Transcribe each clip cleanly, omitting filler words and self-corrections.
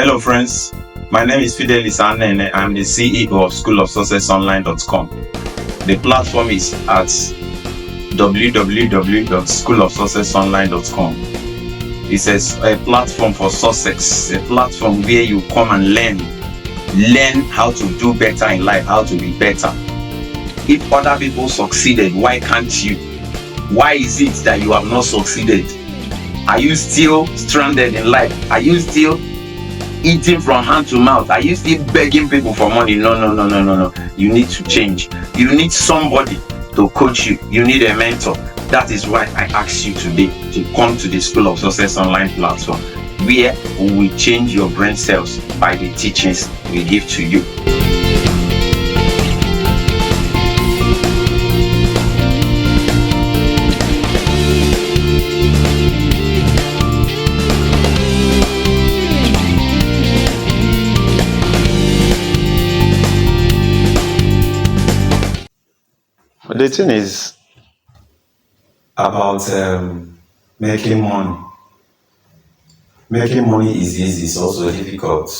Hello, friends. My name is Fidelis Anene. I'm the CEO of schoolofsuccessonline.com. The platform is at www.schoolofsuccessonline.com. It's a platform for success, a platform where you come and learn how to do better in life, how to be better. If other people succeeded, why can't you? Why is it that you have not succeeded? Are you still stranded in life? Are you still eating from hand to mouth? Are you still begging people for money? No. You need to change. You need somebody to coach you. You need a mentor. That is why I asked you today to come to the School of Success Online platform, where we will change your brain cells by the teachings we give to you. The thing is about making money. Making money is easy, it's also difficult.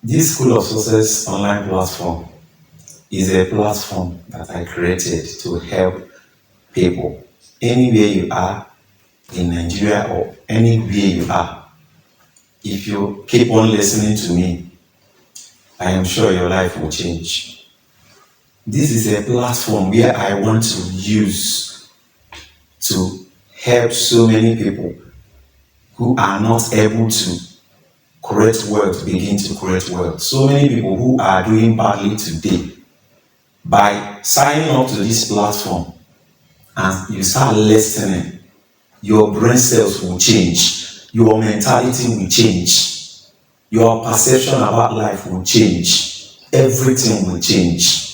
This School of Success online platform is a platform that I created to help people anywhere you are in Nigeria or anywhere you are. If you keep on listening to me, I am sure your life will change. This is a platform where I want to use to help so many people who are not able to create wealth begin to create wealth. So many people who are doing badly today, by signing up to this platform and you start listening, your brain cells will change, your mentality will change, your perception about life will change, everything will change.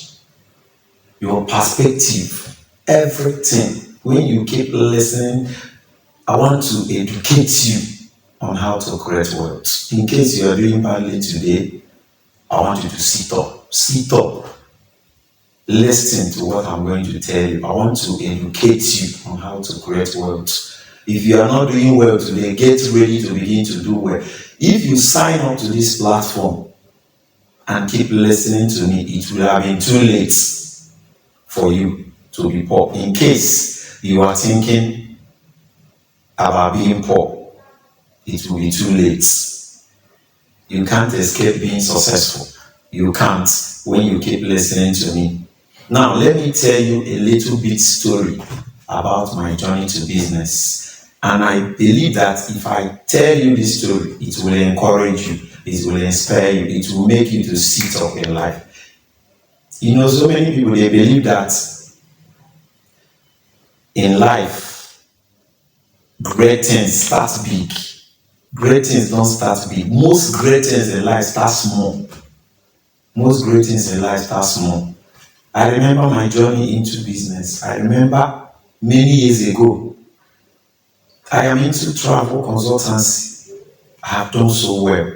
Your perspective, everything. When you keep listening, I want to educate you on how to create wealth. In case you are doing badly today, I want you to sit up, listen to what I'm going to tell you. I want to educate you on how to create wealth. If you are not doing well today, get ready to begin to do well. If you sign up to this platform and keep listening to me, it will have been too late for you to be poor. In case you are thinking about being poor, it will be too late. You can't escape being successful. You can't when you keep listening to me. Now, let me tell you a little bit story about my journey to business. And I believe that if I tell you this story, it will encourage you, it will inspire you, it will make you to sit up in life. You know, so many people, they believe that in life, great things start big. Great things don't start big. Most great things in life start small. Most great things in life start small. I remember my journey into business. I remember many years ago, I am into travel consultancy. I have done so well.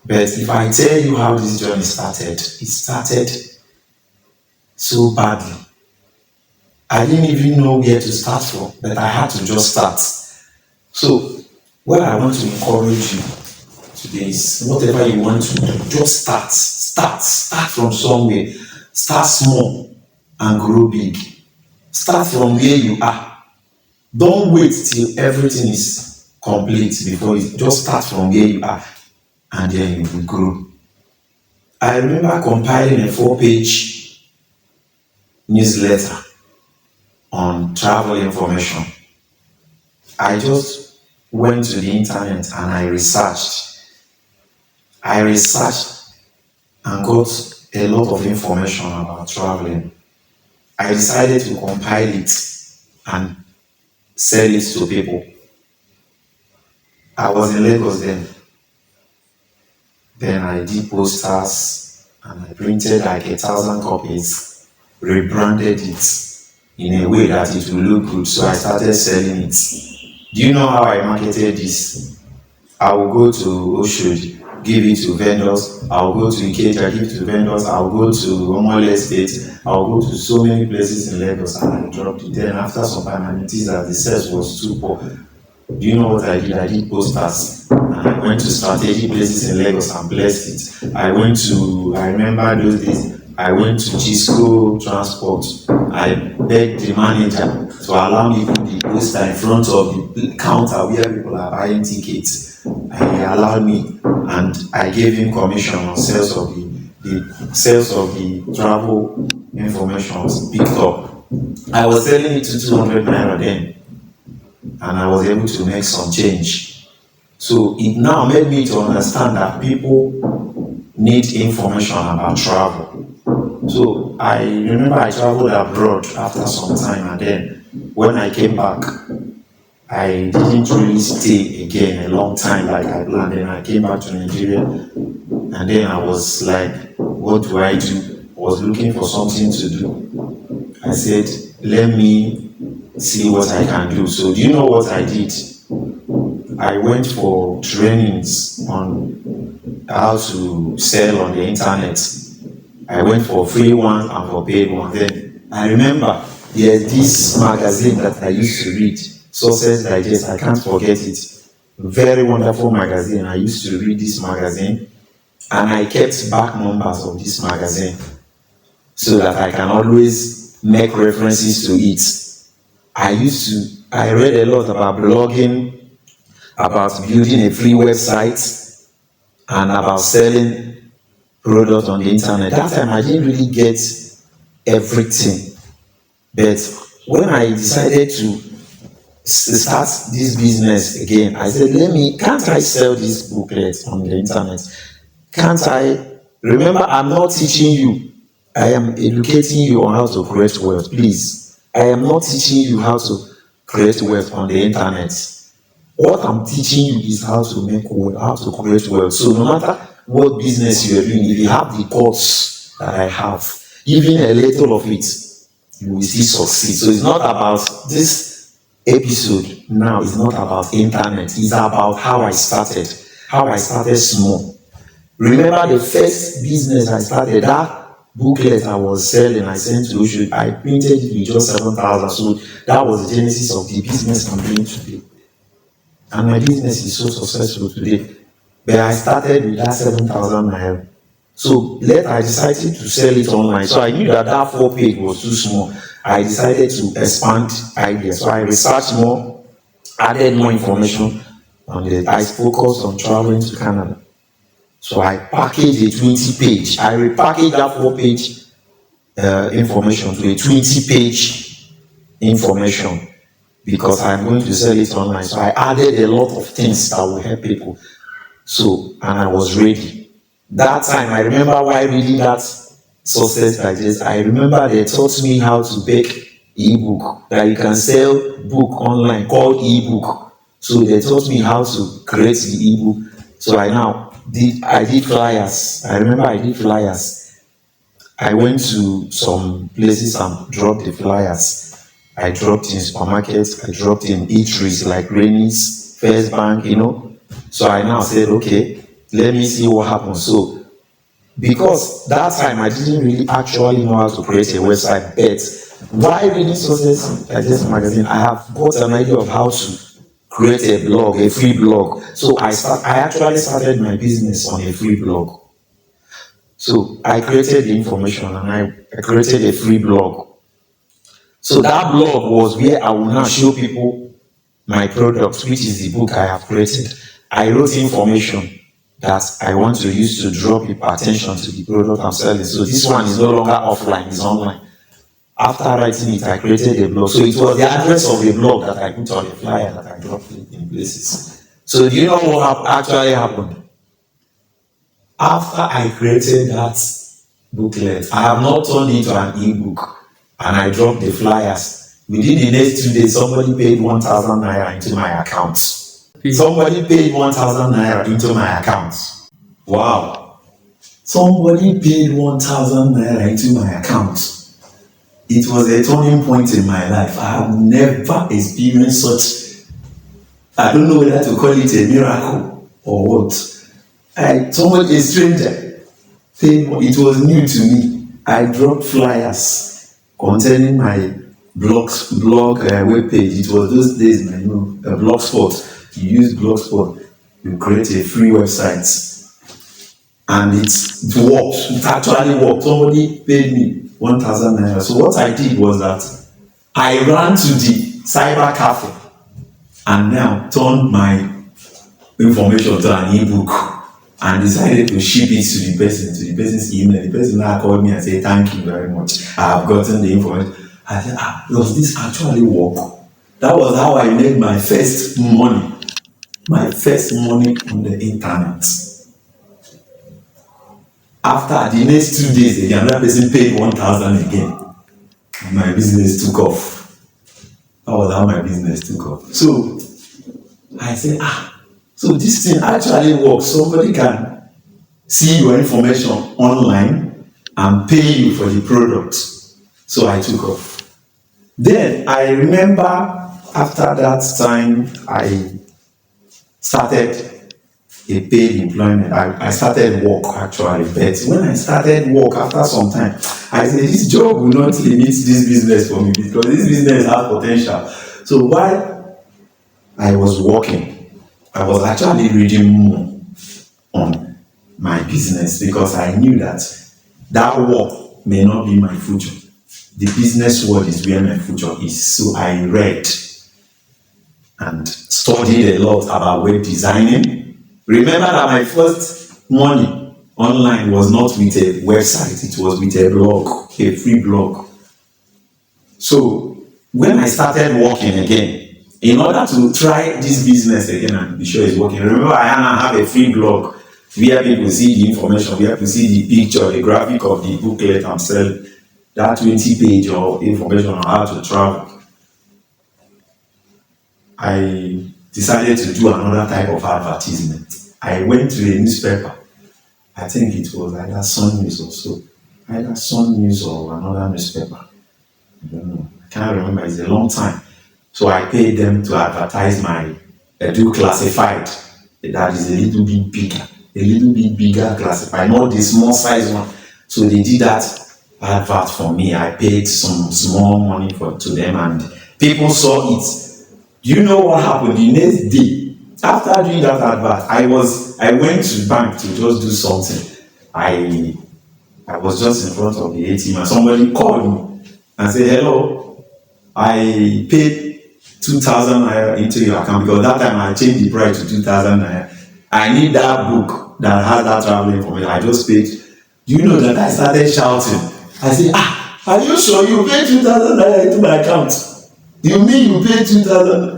But if I tell you how this journey started, it started so badly. I didn't even know where to start from, but I had to just start. So, what I want to encourage you today is whatever you want to do, just start. Start from somewhere. Start small and grow big. Start from where you are. Don't wait till everything is complete before you just start from where you are, and then you will grow. I remember compiling a 4-page newsletter on travel information. I just went to the internet and I researched and got a lot of information about traveling. I decided to compile it and sell it to people. I was in Lagos then. Then I did posters and I printed like 1,000 copies, rebranded it in a way that it will look good. So I started selling it. Do you know how I marketed this? I will go to Oshodi, give it to vendors. I will go to Ikeja, give it to vendors. I will go to Omole Estate. I will go to so many places in Lagos and I dropped it. Then after some time, I noticed that the sales was too poor. Do you know what I did? I did posters. And I went to strategic places in Lagos and blessed it. I remember those days, I went to Gisco Transport. I begged the manager to allow me to put the poster in front of the counter where people are buying tickets. And he allowed me, and I gave him commission on sales of the travel information was picked up. I was selling it to 200 naira then, and I was able to make some change. So it now made me to understand that people need information about travel. So I remember I traveled abroad after some time, and then when I came back, I didn't really stay again a long time like I planned. And I came back to Nigeria, and then I was like, what do I do? I was looking for something to do. I said, let me see what I can do. So do you know what I did? I went for trainings on how to sell on the internet. I went for free one and for paid one. Then I remember there's this magazine that I used to read, Success Digest. I can't forget it. Very wonderful magazine. I used to read this magazine, and I kept back numbers of this magazine so that I can always make references to it. I read a lot about blogging, about building a free website, and about selling products on the internet. That time I didn't really get everything. But when I decided to start this business again, I said, can't I sell this booklet on the internet? Can't I? Remember, I'm not teaching you. I am educating you on how to create wealth. Please. I am not teaching you how to create wealth on the internet. What I'm teaching you is how to make wealth, how to create wealth. So no matter what business you are doing, if you have the course that I have, even a little of it, you will still succeed. So it's not about this episode now, it's not about internet, it's about how I started small. Remember the first business I started, that booklet I was selling, I sent to Oshu, I printed it with just 7,000. So that was the genesis of the business I'm doing today. And my business is so successful today. But I started with that 7,000 naira. So later I decided to sell it online. So I knew that 4 page was too small. I decided to expand ideas. So I researched more, added more information on it. I focused on traveling to Canada. So I packaged a 20 page. I repackaged that 4 page information to a 20 page information, because I'm going to sell it online. So I added a lot of things that will help people. So, and I was ready. That time, I remember while reading that Success Digest, I remember they taught me how to make ebook, that you can sell book online called ebook. So they taught me how to create the ebook. So I did flyers. I remember I did flyers. I went to some places and dropped the flyers. I dropped in supermarkets, I dropped in eateries like Rainey's, First Bank, So I now said, okay, let me see what happens. So, because that time I didn't really actually know how to create a website, but while reading Success Digest magazine, I have got an idea of how to create a blog, a free blog. So I actually started my business on a free blog. So I created the information and I created a free blog. So that blog was where I will now show people my products, which is the book I have created. I wrote information that I want to use to draw people attention to the product I'm selling. So this one is no longer offline, it's online. After writing it, I created a blog. So it was the address of the blog that I put on the flyer that I dropped in places. So do you know what actually happened? After I created that booklet, I have not turned it into an ebook, and I dropped the flyers. Within the next 2 days, somebody paid 1,000 naira into my account. Somebody paid 1,000 naira into my account. Wow. Somebody paid 1,000 naira into my account. It was a turning point in my life. I have never experienced such, I don't know whether to call it a miracle or what. Somebody, a stranger, it was new to me. I dropped flyers containing my web page. It was those days, man, a blogspot. You use blogspot, you create a free website, and it worked. It actually worked. Somebody paid me 1,000 naira. So what I did was that I ran to the cyber cafe and now turned my information to an ebook and decided to ship it to the person's email. The person now called me and said, "Thank you very much. I have gotten the information." I said, does this actually work? That was how I made my first money. My first money on the internet. After the next 2 days, again, another person paid 1,000 again. And my business took off. That was how my business took off. So I said, so this thing actually works. Somebody can see your information online and pay you for the product. So I took off. Then I remember after that time, I started a paid employment. I started work actually, but when I started work after some time, I said, this job will not limit this business for me because this business has potential. So while I was working, I was actually reading more on my business because I knew that work may not be my future. The business world is where my future is. So I read and studied a lot about web designing. Remember that my first money online was not with a website, it was with a blog, a free blog. So when I started working again, in order to try this business again and be sure it's working, remember I have a free blog where people see the information, where people see the picture, the graphic of the booklet I'm selling, that 20-page of information on how to travel. I decided to do another type of advertisement. I went to a newspaper. I think it was either Sun News or so. Either Sun News or another newspaper. I don't know. I can't remember. It's a long time. So I paid them to advertise my Edu Classified. That is a little bit bigger classified, not the small size one. So they did that advert for me. I paid some small money to them and people saw it. Do you know what happened the next day? After doing that advert, I went to the bank to just do something. I was just in front of the ATM and somebody called me and said, "Hello, I paid 2,000 naira into your account because that time I changed the price to 2,000 naira. I need that book that has that travel information. I just paid." Do you know that I started shouting? I said, "Are you sure you paid 2,000 naira into my account? You mean you paid 2,000?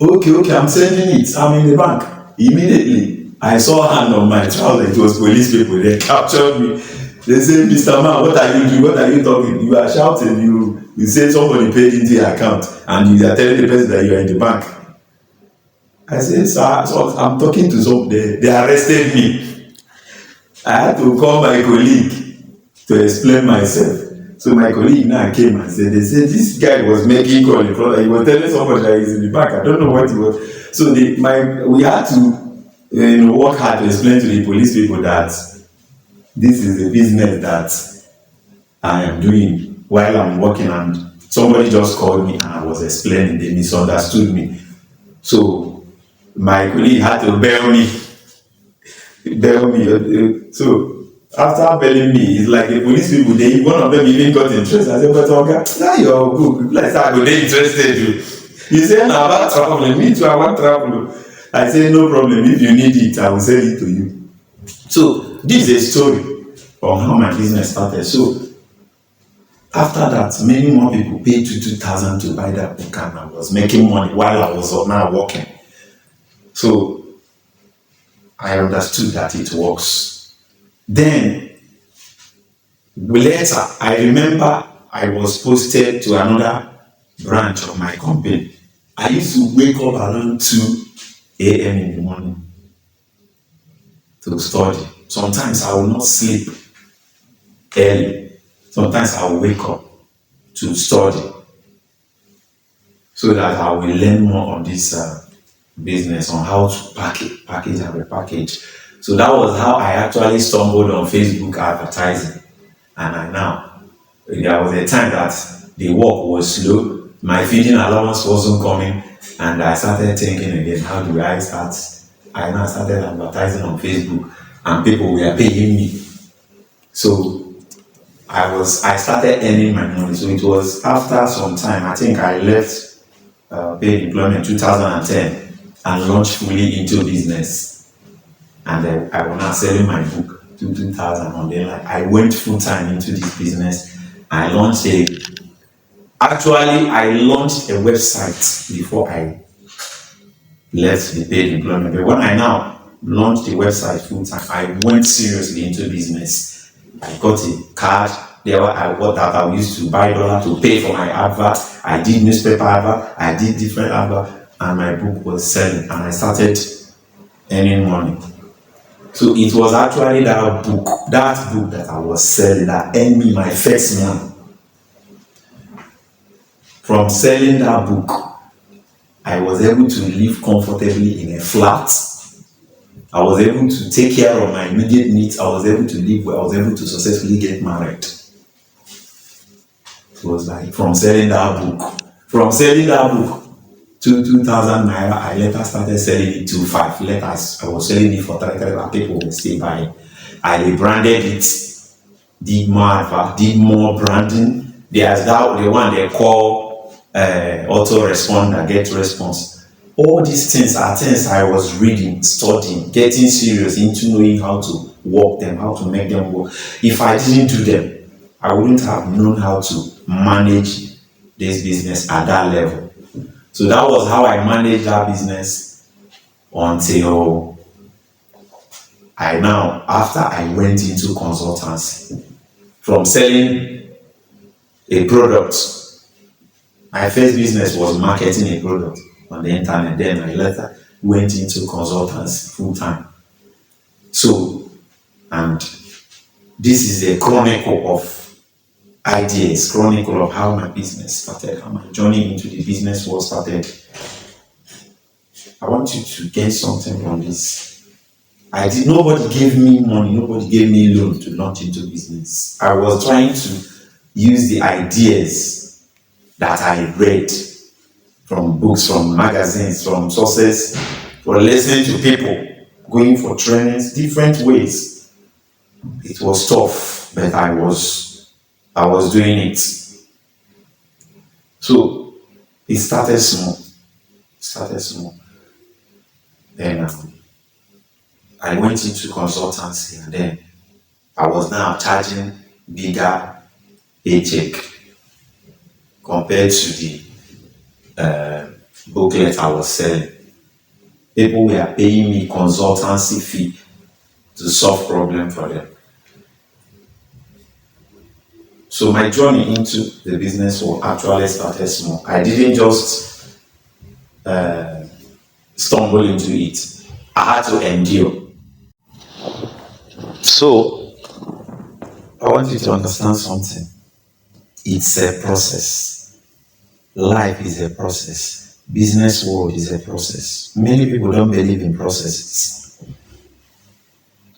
Okay, I'm sending it. I'm in the bank." Immediately, I saw a hand on my trouser. It was police people. They captured me. They said, "Mr. Man, what are you doing? What are you talking? You are shouting. You said somebody paid into your account and you are telling the person that you are in the bank." I said, "Sir, so I'm talking to somebody." They arrested me. I had to call my colleague to explain myself. So my colleague now came and said, this guy was making call in front. He was telling somebody that he's in the back. I don't know what he was. So we had to work hard to explain to the police people that this is a business that I am doing while I'm working, and somebody just called me and I was explaining. They misunderstood me. So my colleague had to bail me. So after belling me, it's like the police people, one of them even got interested. I said, "But okay, now your book, like I go dey interested you." He said, "No, about traveling. Me too, I want travel." I said, "No problem. If you need it, I will sell it to you." So this is a story of how my business started. So after that, many more people paid 2,000 to buy that book, and I was making money while I was now working. So I understood that it works. Then later, I remember I was posted to another branch of my company. I used to wake up around 2 a.m. in the morning to study. Sometimes I will not sleep early. Sometimes I will wake up to study so that I will learn more on this business, on how to package and repackage. So that was how I actually stumbled on Facebook advertising. And there was a time that the work was slow. My feeding allowance wasn't coming, and I started thinking again, how do I start? I now started advertising on Facebook, and people were paying me. So I started earning my money. So it was after some time. I think I left paid employment 2010 and launched fully into business. And then I was now selling my book to 2000. And then I went full time into this business. I launched I launched a website before I left the paid employment. But when I now launched the website full time, I went seriously into business. I got a card. There I got that I used to buy dollar to pay for my advert. I did newspaper advert. I did different advert, and my book was selling, and I started earning money. So it was actually that book that I was selling that earned me my first money. From selling that book, I was able to live comfortably in a flat. I was able to take care of my immediate needs. I was able to live well. I was able to successfully get married. It was like from selling that book. From selling that book to 2,000 naira, I later started selling it to 5. Later, I was selling it for 3,000. People will still buy. I rebranded it, did more advert, did more branding. There's that the one they call autoresponder, get response. All these things are things I was reading, studying, getting serious into knowing how to work them, how to make them work. If I didn't do them, I wouldn't have known how to manage this business at that level. So that was how I managed that business until after I went into consultancy. From selling a product, my first business was marketing a product on the internet. Then I later went into consultancy full time. So, and this is a chronicle of ideas, chronicle of how my business started, how my journey into the business world started. I want you to get something from this. Nobody gave me money, nobody gave me loan to launch into business. I was trying to use the ideas that I read from books, from magazines, from sources, for listening to people, going for trainings, different ways. It was tough, but I was doing it. So it started small. Then I went into consultancy, and then I was now charging bigger paycheck compared to the booklet I was selling. People were paying me consultancy fee to solve problem for them. So my journey into the business world actually started small. I didn't just stumble into it. I had to endure. So I want you to understand something. It's a process. Life is a process. Business world is a process. Many people don't believe in processes.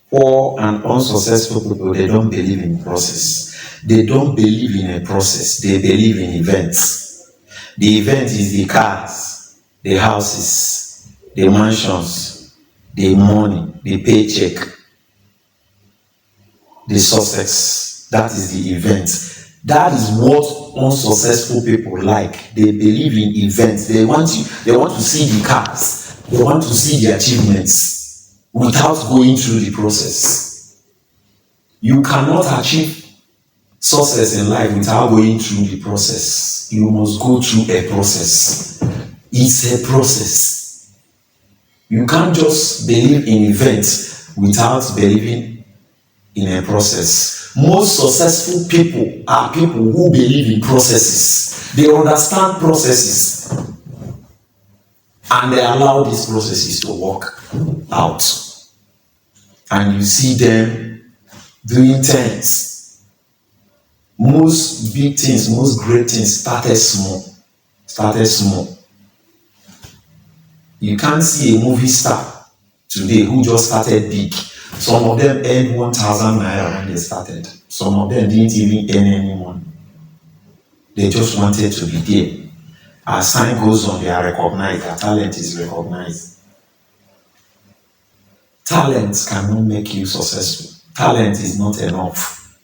Poor and unsuccessful people, they don't believe in process. They don't believe in a process. They believe in events. The event is the cars, the houses, the mansions, the money, the paycheck, the success. That is the event. That is what unsuccessful people like. They believe in events. They want to see the cars. They want to see the achievements without going through the process. You cannot achieve success in life without going through the process. You must go through a process. It's a process. You can't just believe in events without believing in a process. Most successful people are people who believe in processes. They understand processes and they allow these processes to work out. And you see them doing things. Most big things, most great things started small. You can't see a movie star today who just started big. Some of them earned 1,000 naira when they started. Some of them didn't even earn any money. They just wanted to be there. As time goes on, they are recognized. Their talent is recognized. Talent cannot make you successful. Talent is not enough.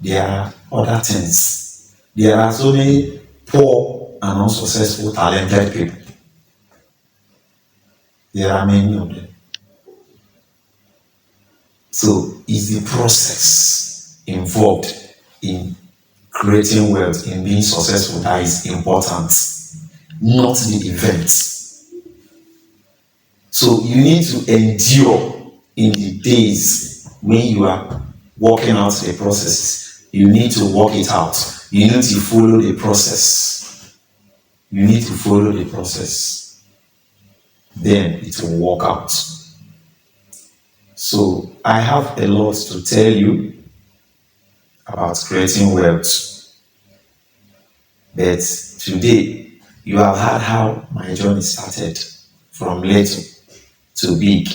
There are other things. There are so many poor and unsuccessful talented people. There are many of them. So it's the process involved in creating wealth, in being successful, that is important, not the event. So you need to endure in the days when you are working out the processes. You need to work it out. You need to follow the process. You need to follow the process. Then it will work out. So I have a lot to tell you about creating wealth. But today, you have heard how my journey started from little to big.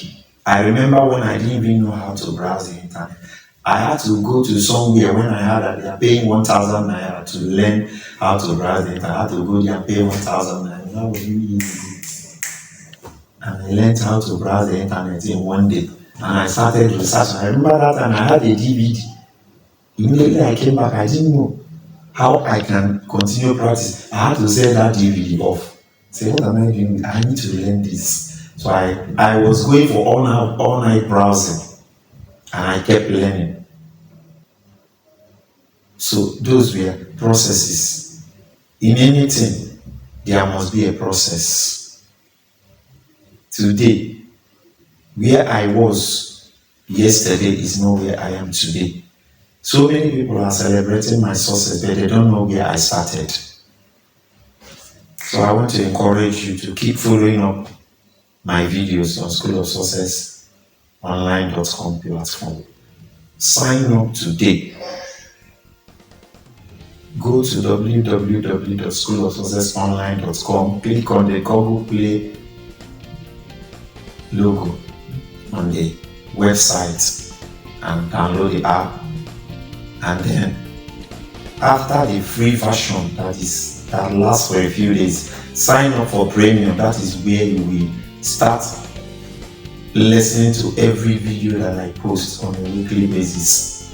I remember when I didn't even know how to browse the internet. I had to go to somewhere when I heard that they are paying 1,000 naira to learn how to browse the internet. I had to go there and pay 1,000 naira. That was really easy. And I learned how to browse the internet in one day. And I started researching. I remember that time I had a DVD. Immediately I came back, I didn't know how I can continue practice. I had to sell that DVD off. Say, what am I doing? I need to learn this. So I was going for all night browsing, and I kept learning. So those were processes. In anything, there must be a process. Today, where I was yesterday is not where I am today. So many people are celebrating my success, but they don't know where I started. So I want to encourage you to keep following up my videos on School of Success online.com platform. Sign up today. Go to www.schoolofsuccessonline.com, click on the Google Play logo on the website and download the app. And then after the free version that lasts for a few days, sign up for premium. That is where you will start listening to every video that I post on a weekly basis,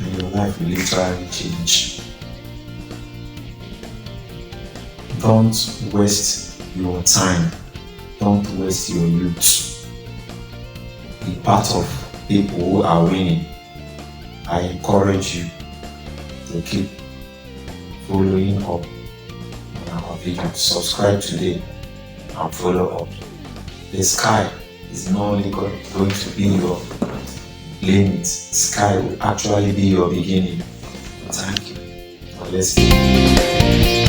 and your life will literally change. Don't waste your time. Don't waste your youth. Be part of people who are winning. I encourage you to keep following up on our videos. Subscribe today and follow up. The sky is not only going to be your limit. Sky will actually be your beginning. Thank you for listening.